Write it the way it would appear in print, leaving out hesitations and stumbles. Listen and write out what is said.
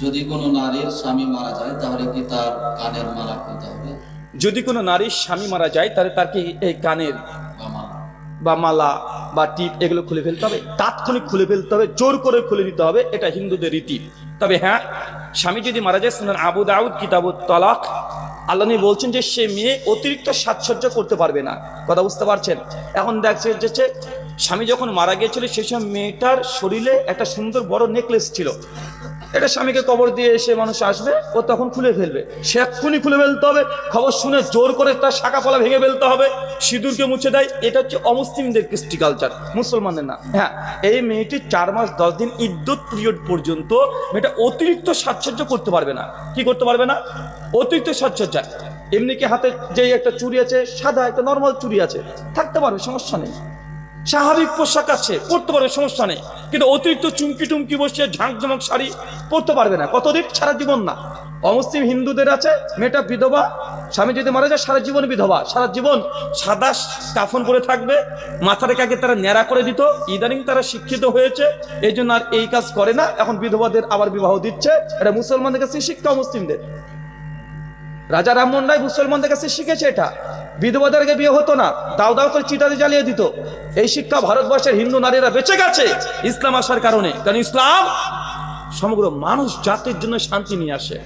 যদি কোনো নারীর স্বামী মারা যায় তাহলে কি তার কানের মালা খুলতে হবে যদি কোনো নারীর স্বামী মারা যায় তাহলে তার কি এই কানের বা মালা? বা মালা বা টিপ এগুলো খুলে ফেলতে হবে, তাৎক্ষণিক খুলে ফেলতে হবে, জোর করে খুলে নিতে হবে, এটা হিন্দুদের রীতি। তবে হ্যাঁ, স্বামী যদি মারা যায়, সুনান আবু দাউদ কিতাবুত তালাক, আল্লাহ নবী বলছেন যে সে মেয়ে অতিরিক্ত সাজসজ্জা করতে পারবে না। কথা বুঝতে পারছেন? এখন দেখছে যে স্বামী যখন মারা গিয়েছিল সেই সময় মেয়েটার শরীরে একটা সুন্দর বড় নেকলেস ছিল, এটা স্বামীকে কবর দিয়ে এসে মানুষ আসবে, ও তখন খুলে ফেলবে, সে এক্ষুনি খুলে ফেলতে হবে। খবর শুনে জোর করে তার শাখা পলা ভেঙে ফেলতে হবে, সিঁদুরকে মুছে দেয়। এটা হচ্ছে অমুসলিমদের কৃষ্টি কালচার, মুসলমানদের না। হ্যাঁ, এই মেয়েটি 4 মাস 10 দিন ইদ্যত পিরিয়ড পর্যন্ত মেয়েটা অতিরিক্ত সাজসজ্জা করতে পারবে না। কি করতে পারবে না? অতিরিক্ত সাজসজ্জা। এমনি কি হাতে যে একটা চুড়ি আছে, সাদা একটা নর্মাল চুড়ি আছে, থাকতে পারবে, সমস্যা নেই। স্বাভাবিক পোশাক আছে, পরতে পারবে, সমস্যা নেই। কিন্তু অতিরিক্ত চুমকি টুমকি বসিয়ে ঝাঁকঝমক শাড়ি পরতে পারবে না। কতদিন? সারা জীবন না। অমুসলিম হিন্দুদের আছে, মেয়েটা বিধবা, স্বামী যদি মারা যায় সারা জীবন বিধবা, সারা জীবন সাদা কাফন পরে থাকবে, মাথাটাকে আগে তারা ন্যাড়া করে দিত, ইদানিং তারা শিক্ষিত হয়েছে, এই জন্য আর এই কাজ করে না, এখন বিধবাদের আবার বিবাহ দিচ্ছে। এটা মুসলমানদের কাছে শিক্ষা, মুসলিমদের। রাজা রামমোহন রায় মুসলমানদের কাছে শিখেছে এটা। বিধবাদের আগে বিয়ে হতো না, দাও দাও করে চিতাতে জ্বালিয়ে দিত। এই শিক্ষা ভারতবর্ষের হিন্দু নারীরা বেঁচে গেছে ইসলাম আসার কারণে। কারণ ইসলাম সমগ্র মানুষ জাতির জন্য শান্তি নিয়ে আসে।